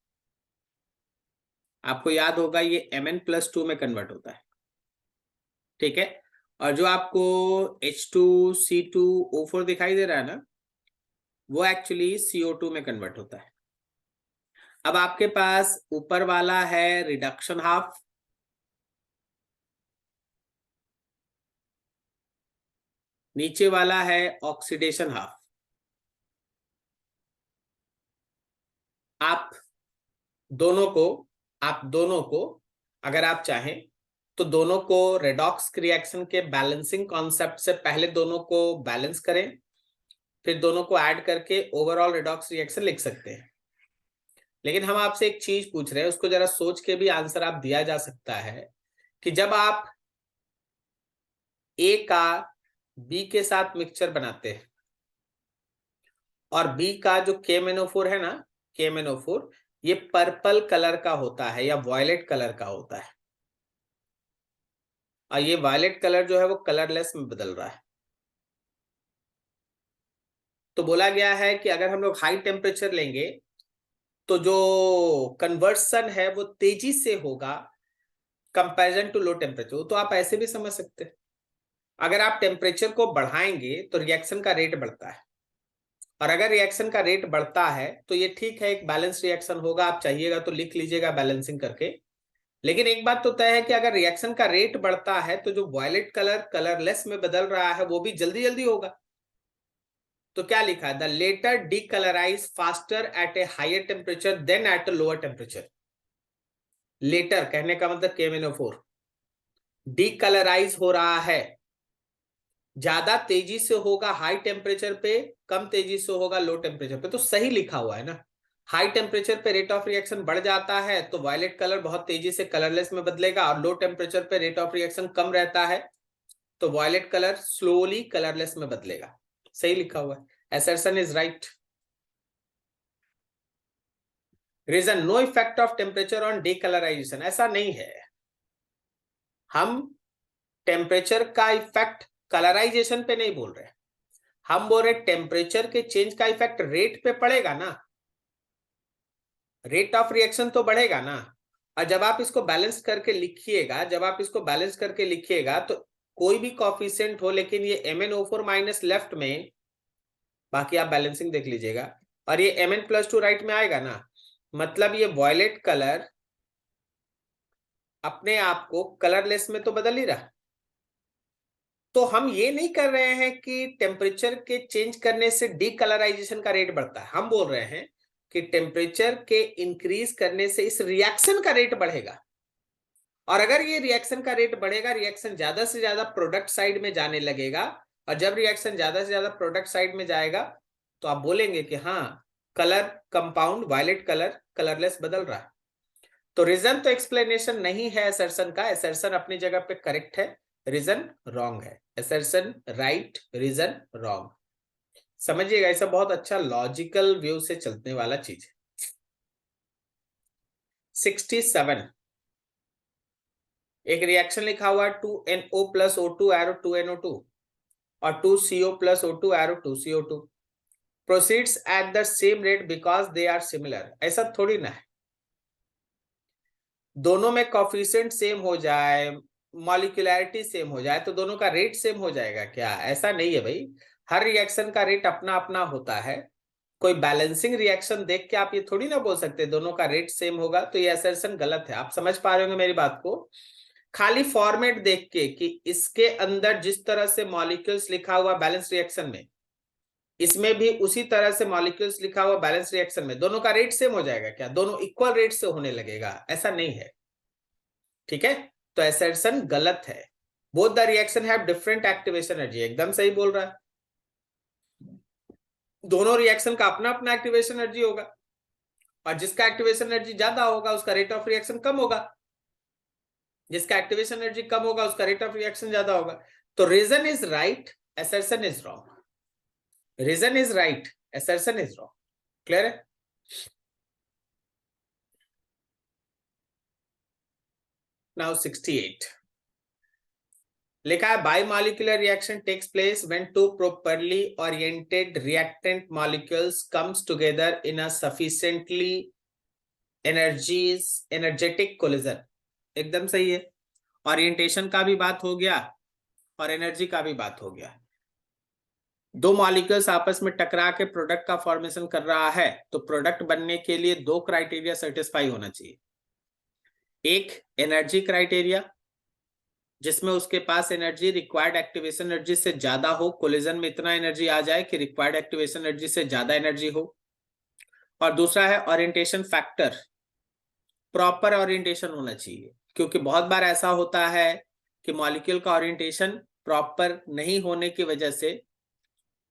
आपको याद होगा ये Mn+2 में कन्वर्ट होता है, ठीक है। और जो आपको H2C2O4 दिखाई दे रहा है ना, वो एक्चुअली CO2 में कन्वर्ट होता है। अब आपके पास ऊपर वाला है रिडक्शन हाफ, नीचे वाला है ऑक्सीडेशन हाफ। आप दोनों को अगर आप चाहें तो दोनों को रेडॉक्स रिएक्शन के बैलेंसिंग कॉन्सेप्ट से पहले दोनों को बैलेंस करें, फिर दोनों को ऐड करके ओवरऑल रेडॉक्स रिएक्शन लिख सकते हैं। लेकिन हम आपसे एक चीज पूछ रहे हैं, उसको जरा सोच के भी आंसर आप दिया जा सकता है कि जब आप ए का बी के साथ मिक्सचर बनाते हैं और बी का जो KMnO4 है ना, KMnO4 ये पर्पल कलर का होता है या वॉयलेट कलर का होता है, और ये वॉयलेट कलर जो है वो कलरलेस में बदल रहा है। तो बोला गया है कि अगर हम लोग हाई टेम्परेचर लेंगे तो जो कन्वर्सन है वो तेजी से होगा कंपैरिजन टू लो टेम्परेचर। तो आप ऐसे भी समझ सकते हैं, अगर आप टेम्परेचर को बढ़ाएंगे तो रिएक्शन का रेट बढ़ता है, और अगर रिएक्शन का रेट बढ़ता है तो ये ठीक है एक बैलेंस रिएक्शन होगा, आप चाहिएगा तो लिख लीजिएगा बैलेंसिंग करके। लेकिन एक बात तो तय है कि अगर रिएक्शन का रेट बढ़ता है तो जो वॉयलेट कलर कलरलेस में बदल रहा है वो भी जल्दी जल्दी होगा। तो क्या लिखा है, the latter decolourise faster at a higher temperature than at a lower temperature. Latter कहने का मतलब KMnO4 डीकलराइज हो रहा है, ज्यादा तेजी से होगा हाई टेम्परेचर पे, कम तेजी से होगा लो टेम्परेचर पे। तो सही लिखा हुआ है ना, हाई टेम्परेचर पे रेट ऑफ रिएक्शन बढ़ जाता है तो वायलेट कलर बहुत तेजी से कलरलेस में बदलेगा, और लो टेम्परेचर पे रेट ऑफ रिएक्शन कम रहता है तो वायलेट कलर स्लोली कलरलेस में बदलेगा। सही लिखा हुआ है, assertion is right. Reason, no effect of temperature on decolourisation, ऐसा नहीं है। हम टेम्परेचर का इफेक्ट कलराइजेशन पे नहीं बोल रहे, हम बोल रहे टेम्परेचर के चेंज का इफेक्ट रेट पे पड़ेगा ना, रेट ऑफ रिएक्शन तो बढ़ेगा ना। और जब आप इसको बैलेंस करके लिखिएगा, तो कोई भी कॉफिशिएंट हो, लेकिन ये MnO4 माइनस लेफ्ट में, बाकी आप बैलेंसिंग देख लीजिएगा, और ये Mn+2 राइट में आएगा ना, मतलब ये वॉयलेट कलर अपने आप को कलरलेस में तो बदल ही रहा। तो हम ये नहीं कर रहे हैं कि टेम्परेचर के चेंज करने से डीकलराइजेशन का रेट बढ़ता है, हम बोल रहे हैं कि टेम्परेचर के इंक्रीज करने से इस रिएक्शन का रेट बढ़ेगा, और अगर ये रिएक्शन का रेट बढ़ेगा, रिएक्शन ज्यादा से ज्यादा प्रोडक्ट साइड में जाने लगेगा, और जब रिएक्शन ज्यादा से ज्यादा प्रोडक्ट साइड में जाएगा तो आप बोलेंगे कि हाँ, colour compound violet colour colourless बदल रहा है। तो रीजन तो एक्सप्लेनेशन नहीं है असर्शन का, असर्शन अपनी जगह पे करेक्ट है, रीजन रॉन्ग है, असर्शन राइट, रीजन रॉन्ग। समझिएगा, ऐसा बहुत अच्छा लॉजिकल व्यू से चलने वाला चीज है। 67, एक रिएक्शन लिखा हुआ है 2NO plus O2 arrow 2NO2 और 2CO plus O2 arrow 2CO2 proceeds at the same rate because they are similar. ऐसा थोड़ी ना है, दोनों में कॉफिशिएंट सेम हो जाए, मॉलिक्यूलैरिटी सेम हो जाए तो दोनों का रेट सेम हो जाएगा क्या? ऐसा नहीं है भाई, हर रिएक्शन का रेट अपना अपना होता है। कोई बैलेंसिंग रिएक्शन देख के आप ये थोड़ी ना बोल सकते दोनों का रेट सेम होगा, तो ये असर्शन गलत है। आप समझ पा रहे होंगे मेरी बात को। खाली फॉर्मेट देख के कि इसके अंदर जिस तरह से मॉलिक्यूल्स लिखा हुआ बैलेंस रिएक्शन में, इसमें भी उसी तरह से मॉलिक्यूल्स लिखा हुआ बैलेंस रिएक्शन में, दोनों का रेट सेम हो जाएगा क्या? दोनों इक्वल रेट से होने लगेगा? ऐसा नहीं है, ठीक है? तो असर्शन गलत है। Both the reaction have different activation energy, एकदम सही बोल रहा है। दोनों रिएक्शन का अपना अपना एक्टिवेशन एनर्जी होगा, और जिसका एक्टिवेशन एनर्जी ज्यादा होगा उसका रेट ऑफ रिएक्शन कम होगा, जिसका एक्टिवेशन एनर्जी कम होगा उसका रेट ऑफ रिएक्शन ज्यादा होगा। तो reason is right, assertion is wrong. Reason is right, assertion is wrong. Clear है? नाउ 68 लिखा है bimolecular reaction takes place when two properly oriented reactant molecules comes together in a sufficiently energetic collision. एकदम सही है, orientation का भी बात हो गया और एनर्जी का भी बात हो गया। दो मॉलिक्यूल्स आपस में टकरा के प्रोडक्ट का फॉर्मेशन कर रहा है, तो प्रोडक्ट बनने के लिए दो क्राइटेरिया सेटिस्फाई होना चाहिए। एक एनर्जी क्राइटेरिया, जिसमें उसके पास एनर्जी रिक्वायर्ड एक्टिवेशन एनर्जी से ज्यादा हो, कोलिजन में इतना एनर्जी आ जाए कि रिक्वायर्ड एक्टिवेशन एनर्जी से ज्यादा एनर्जी हो। और दूसरा है ओरिएंटेशन फैक्टर, प्रॉपर ओरिएंटेशन होना चाहिए, क्योंकि बहुत बार ऐसा होता है कि मॉलिक्यूल का ओरिएंटेशन प्रॉपर नहीं होने की वजह से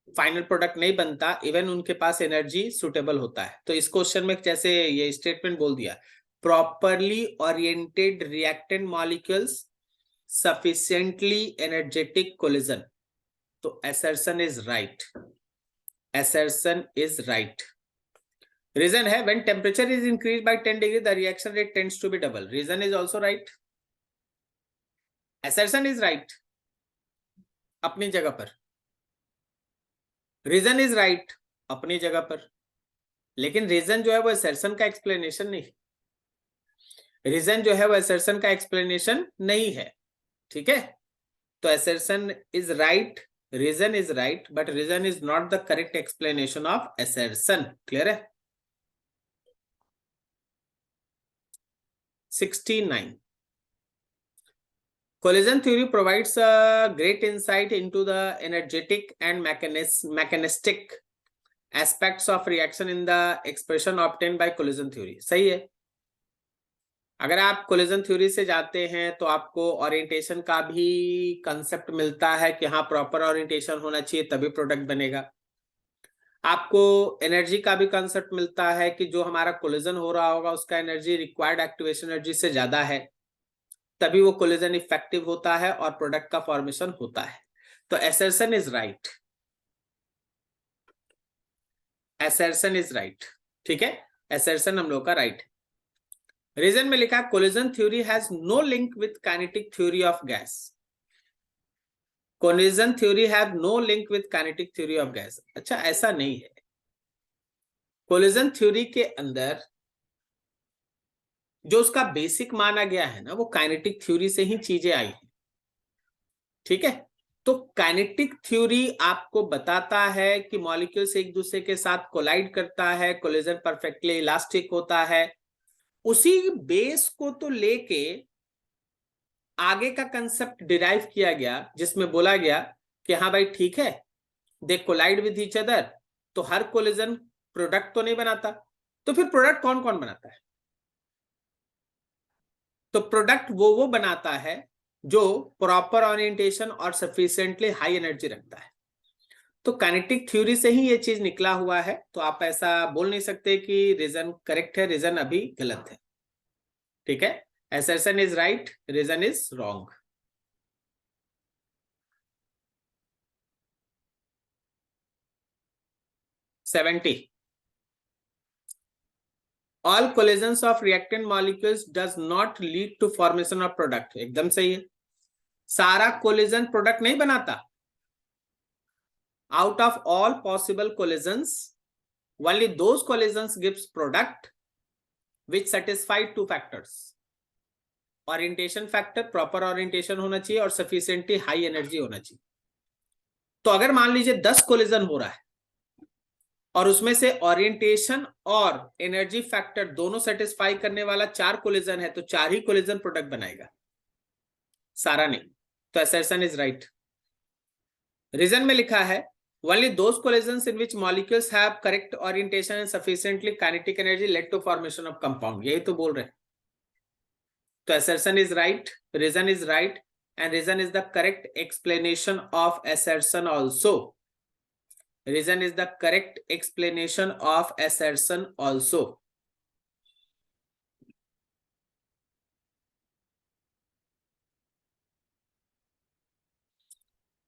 फाइनल प्रोडक्ट नहीं बनता, इवन उनके पास एनर्जी सुटेबल होता है। तो इस क्वेश्चन में जैसे ये स्टेटमेंट बोल दिया, properly oriented reactant molecules sufficiently energetic collision, तो assertion is right, assertion is right. Reason है when temperature is increase by 10 degree the reaction rate tends to be double, reason is also right, assertion is right अपनी जगह पर, reason is right अपनी जगह पर, लेकिन reason जो है वो असर्शन का एक्सप्लेनेशन नहीं, रीजन जो है वो असर्शन का एक्सप्लेनेशन नहीं है, ठीक है? तो assertion is right, reason is right, but reason is not the correct explanation of assertion. Clear है? 69 collision theory provides a great insight into the energetic and mechanistic aspects of reaction in the expression obtained by collision theory. सही है। अगर आप collision theory से जाते हैं तो आपको ओरिएंटेशन का भी कंसेप्ट मिलता है कि हाँ, प्रॉपर ओरिएंटेशन होना चाहिए तभी प्रोडक्ट बनेगा। आपको एनर्जी का भी कंसेप्ट मिलता है कि जो हमारा कोलिजन हो रहा होगा उसका एनर्जी रिक्वायर्ड एक्टिवेशन एनर्जी से ज्यादा है, तभी वो कोलिजन इफेक्टिव होता है और प्रोडक्ट का फॉर्मेशन होता है। तो assertion is right, assertion is right, ठीक है? असर्शन हम लोग का राइट। रीजन में लिखा collision theory has no link with kinetic theory of gas, collision theory have no link with kinetic theory of gas. अच्छा, ऐसा नहीं है। कोलिजन थ्योरी के अंदर जो उसका बेसिक माना गया है ना, वो काइनेटिक थ्योरी से ही चीजें आई हैं, ठीक है? तो काइनेटिक थ्योरी आपको बताता है कि मॉलिक्यूल्स एक दूसरे के साथ कोलाइड करता है, कोलिजन परफेक्टली इलास्टिक होता है। उसी बेस को तो लेके आगे का कंसेप्ट डिराइव किया गया जिसमें बोला गया कि हाँ भाई ठीक है, दे कोलाइड विद ईच अदर, तो हर कोलिजन प्रोडक्ट तो नहीं बनाता, तो फिर प्रोडक्ट कौन कौन बनाता है? तो प्रोडक्ट वो बनाता है जो प्रॉपर ओरिएंटेशन और सफिशिएंटली हाई एनर्जी रखता है। तो काइनेटिक थ्योरी से ही ये चीज निकला हुआ है, तो आप ऐसा बोल नहीं सकते कि रीजन करेक्ट है, रीजन अभी गलत है। ठीक है, assertion is right, reason is wrong. Seventy, all collisions of reactant molecules does not lead to formation of product. एकदम सही है, सारा कोलिजन प्रोडक्ट नहीं बनाता। Out of all possible collisions only those collisions gives product which satisfy two factors, orientation factor, proper orientation होना चाहिए और sufficiently high energy होना चाहिए। तो अगर मान लीजिए 10 कोलिजन हो रहा है और उसमें से ओरिएंटेशन और एनर्जी फैक्टर दोनों सेटिस्फाई करने वाला 4 कोलिजन है, तो 4 ही कोलिजन प्रोडक्ट बनाएगा, सारा नहीं। तो assertion is right। रीजन में लिखा है only those collisions in which molecules have correct orientation and sufficiently kinetic energy led to formation of compound। यही तो बोल रहे हैं। तो assertion is right, reason is right, and reason is the correct explanation of assertion also। reason is the correct explanation of assertion also।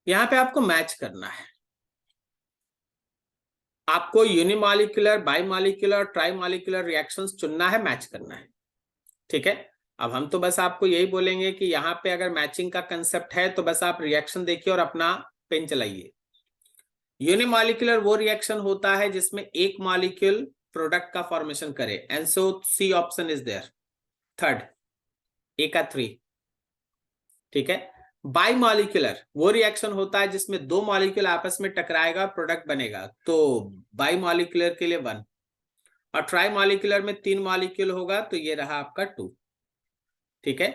यहां पे आपको match करना है, आपको यूनिमॉलिक्यूलर, बाईमॉलिक्यूलर, ट्राईमॉलिक्यूलर रिएक्शंस चुनना है, मैच करना है। ठीक है, अब हम तो बस आपको यही बोलेंगे कि यहाँ पे अगर मैचिंग का कंसेप्ट है तो बस आप रिएक्शन देखिए और अपना पेन चलाइए। यूनिमॉलिक्यूलर वो रिएक्शन होता है जिसमें एक मॉलिक्यूल प्रोडक्ट का फॉर्मेशन करे, and so C option is there, third, A का 3। ठीक है, बाईमॉलिक्यूलर वो रिएक्शन होता है जिसमें दो मॉलिक्यूल आपस में टकराएगा, प्रोडक्ट बनेगा, तो बाईमॉलिक्यूलर के लिए 1, और ट्राईमॉलिक्यूलर में 3 मॉलिक्यूल होगा, तो ये रहा आपका 2। ठीक है,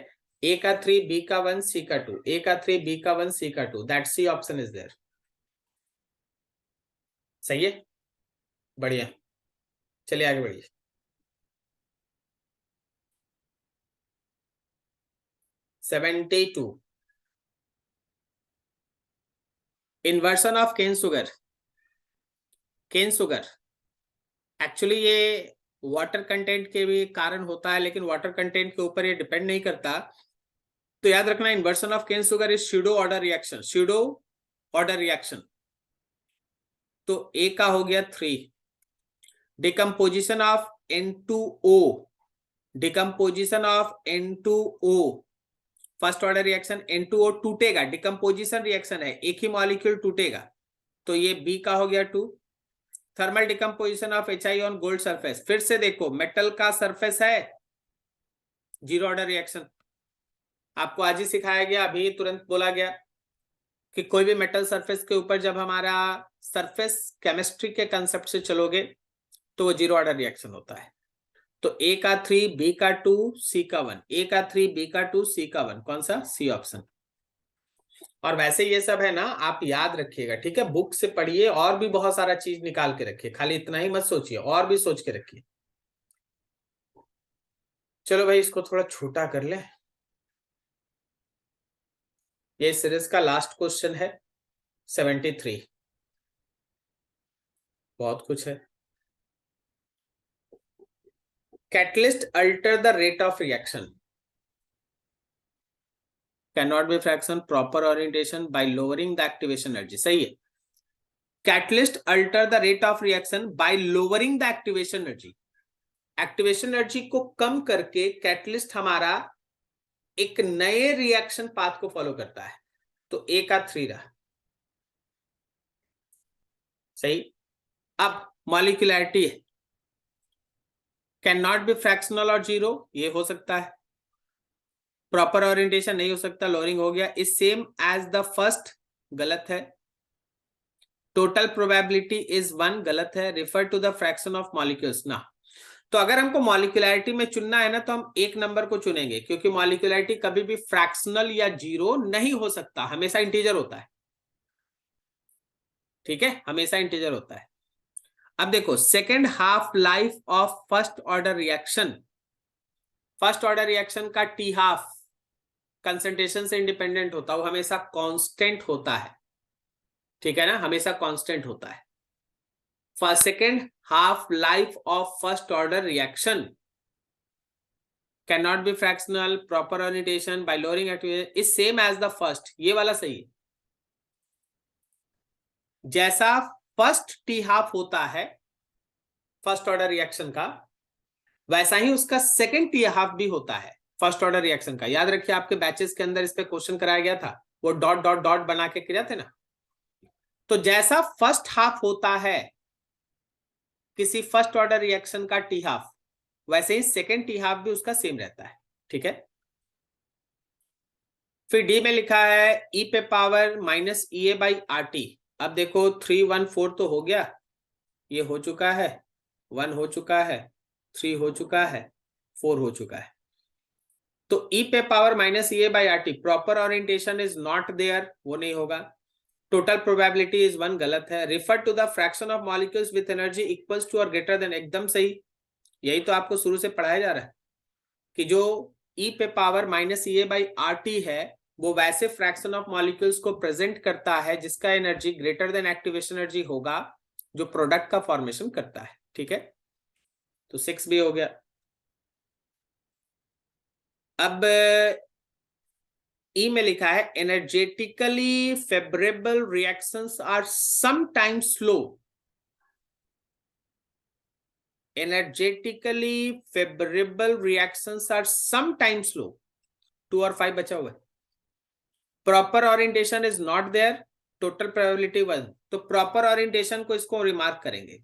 ए का 3, बी का 1, सी का 2, ए का 3, बी का 1, सी का 2, that C option is there. सही है, बढ़िया, चलिए आगे बढ़िए। 72, inversion of cane sugar. Cane sugar actually ये वाटर कंटेंट के भी कारण होता है, लेकिन वाटर कंटेंट के ऊपर ये डिपेंड नहीं करता। तो याद रखना, inversion of cane sugar is pseudo order reaction, pseudo order reaction. तो ए का हो गया 3, decomposition of N2O, decomposition of N2O, first order reaction, N2O टूटेगा, डिकम्पोजिशन रिएक्शन है, एक ही मॉलिक्यूल टूटेगा, तो ये बी का हो गया 2। Thermal decomposition of HI on gold surface, फिर से देखो मेटल का सरफेस है, जीरो ऑर्डर रिएक्शन। आपको आज ही सिखाया गया, अभी तुरंत बोला गया कि कोई भी मेटल सरफेस के ऊपर जब हमारा सरफेस केमिस्ट्री के कंसेप्ट से चलोगे तो वो जीरो ऑर्डर रिएक्शन होता है। तो ए का 3, बी का 2, सी का 1, ए का 3, बी का 2, सी का 1, कौन सा? C option. और वैसे ये सब है ना, आप याद रखिएगा, ठीक है, बुक से पढ़िए, और भी बहुत सारा चीज निकाल के रखिए, खाली इतना ही मत सोचिए, और भी सोच के रखिए। चलो भाई, इसको थोड़ा छोटा कर ले। ये सीरीज का लास्ट क्वेश्चन है, 73। बहुत कुछ है। Catalyst alter the rate of reaction, cannot be fraction, proper orientation by lowering the activation energy। सही है, catalyst alter the rate of reaction by lowering the activation energy. Activation energy को कम करके catalyst हमारा एक नए रिएक्शन पाथ को follow करता है। तो ए का 3 रहा सही। अब मॉलिक्यूलैरिटी है, कैन नॉट बी फ्रैक्शनल और जीरो, ये हो सकता है। प्रॉपर ओरिएंटेशन नहीं हो सकता, लोअरिंग हो गया। Is same as the first, गलत है। टोटल प्रोबेबिलिटी इज 1, गलत है। Refer to the fraction of molecules ना, तो अगर हमको मॉलिक्यूलरिटी में चुनना है ना, तो हम एक नंबर को चुनेंगे, क्योंकि मॉलिक्यूलरिटी कभी भी फ्रैक्शनल या जीरो नहीं हो सकता, हमेशा इंटीजर होता है। ठीक है, हमेशा इंटीजर होता है। अब देखो, second half life of first order reaction, first order reaction का टी हाफ कंसंट्रेशन से इंडिपेंडेंट होता है, वो हमेशा कांस्टेंट होता है। ठीक है ना, हमेशा कांस्टेंट होता है। First second half life of first order reaction can not be fractional, proper orientation by lowering activity is same as the first, ये वाला सही है। जैसा फर्स्ट टी हाफ होता है फर्स्ट ऑर्डर रिएक्शन का, वैसा ही उसका सेकेंड टी हाफ भी होता है फर्स्ट ऑर्डर रिएक्शन का। याद रखिए, आपके बैचेस के अंदर इस पे क्वेश्चन कराया गया था, वो डॉट डॉट डॉट बना के किया थे ना। तो जैसा फर्स्ट हाफ होता है किसी फर्स्ट ऑर्डर रिएक्शन का टी हाफ, वैसे ही सेकेंड टी हाफ भी उसका सेम रहता है। ठीक है, फिर डी में लिखा है ई पे power minus E A by R T. अब देखो 3 1 4 तो हो गया, ये हो चुका है, 1 हो चुका है, 3 हो चुका है, 4 हो चुका है। तो ई पे power minus E A by R T, proper orientation is not there, वो नहीं होगा। टोटल प्रोबेबिलिटी इज 1, गलत है। Refer to the fraction of molecules with energy equals to और ग्रेटर देन, एकदम सही। यही तो आपको शुरू से पढ़ाया जा रहा है कि जो ई पे power minus E A by R T है, वो वैसे फ्रैक्शन ऑफ मॉलिक्यूल्स को प्रेजेंट करता है जिसका energy greater than activation energy होगा, जो प्रोडक्ट का फॉर्मेशन करता है। ठीक है, तो 6 भी हो गया। अब ई में लिखा है energetically favourable reactions are sometimes slow. Energetically favourable reactions are sometimes slow, 2 और 5 बचा हुआ है। Proper orientation is not there, total probability 1। तो प्रॉपर ओरिएंटेशन को इसको रिमार्क करेंगे।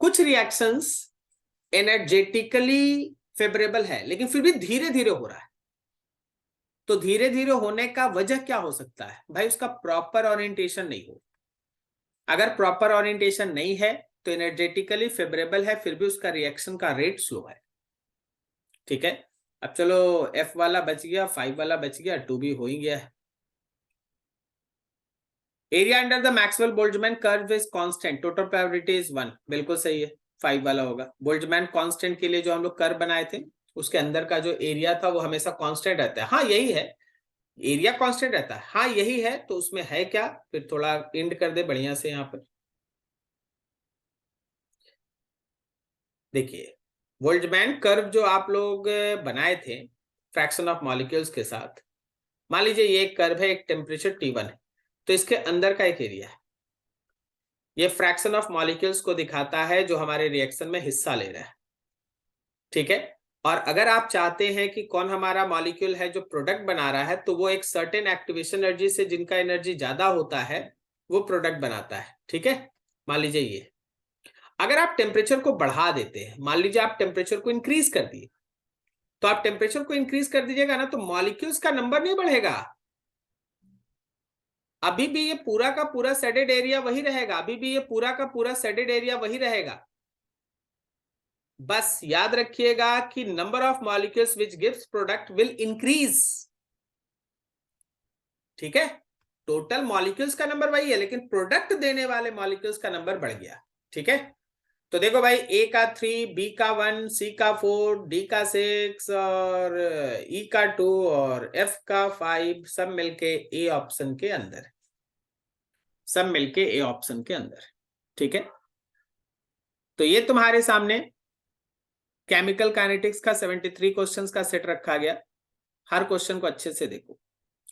कुछ रिएक्शंस एनर्जेटिकली फेवरेबल है लेकिन फिर भी धीरे धीरे हो रहा है। तो धीरे धीरे होने का वजह क्या हो सकता है भाई? उसका प्रॉपर ओरिएंटेशन नहीं हो। अगर प्रॉपर ओरिएंटेशन नहीं है तो एनर्जेटिकली फेवरेबल है, फिर भी उसका रिएक्शन का रेट स्लो है। ठीक है, अब चलो F वाला बच गया, 5 वाला बच गया, 2 भी हो ही गया है। Area under the Maxwell Boltzmann curve is constant, total probability is 1, बिल्कुल सही है, 5 वाला होगा। बोल्ट्जमैन कांस्टेंट के लिए जो हम लोग कर्व बनाए थे, उसके अंदर का जो एरिया था वो हमेशा कांस्टेंट रहता है। हाँ यही है, एरिया कांस्टेंट रहता है। हाँ यही है, तो उसमें है क्या? फिर थोड़ा इंड कर दे बढ़िया से। यहाँ पर देखिए, बोल्ट्जमैन कर्व जो आप लोग बनाए थे फ्रैक्शन ऑफ मॉलिक्यूल्स के साथ, मान लीजिए ये एक कर्व है, एक टेम्परेचर T1 है, तो इसके अंदर का एक एरिया है। ये फ्रैक्शन ऑफ मॉलिक्यूल्स को दिखाता है जो हमारे रिएक्शन में हिस्सा ले रहा है। ठीक है, और अगर आप चाहते हैं कि कौन हमारा मॉलिक्यूल है जो प्रोडक्ट बना रहा है, तो वो एक सर्टेन एक्टिवेशन एनर्जी से, जिनका एनर्जी ज्यादा होता है, वो प्रोडक्ट बनाता है। ठीक है, मान लीजिए ये, अगर आप टेम्परेचर को बढ़ा देते हैं, मान लीजिए आप टेम्परेचर को इंक्रीज कर दिए, तो आप टेम्परेचर को इंक्रीज कर दीजिएगा ना, तो मॉलिक्यूल्स का नंबर नहीं बढ़ेगा, अभी भी ये पूरा का पूरा शेडेड एरिया वही रहेगा, अभी भी ये पूरा का पूरा शेडेड एरिया वही रहेगा। बस याद रखिएगा कि number of molecules which gives product will increase. ठीक है, टोटल मॉलिक्यूल्स का नंबर वही है, लेकिन प्रोडक्ट देने वाले मॉलिक्यूल्स का नंबर बढ़ गया। ठीक है, तो देखो भाई, ए का 3, बी का 1, सी का 4, डी का 6 और ई का 2 और एफ का 5, सब मिलके ए ऑप्शन के अंदर, सब मिलके ए ऑप्शन के अंदर। ठीक है, तो ये तुम्हारे सामने केमिकल काइनेटिक्स का 73 क्वेश्चंस का सेट रखा गया। हर क्वेश्चन को अच्छे से देखो,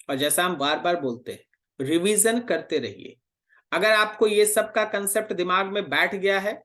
और जैसा हम बार बार बोलते हैं, रिवीजन करते रहिए। अगर आपको ये सब का कंसेप्ट दिमाग में बैठ गया है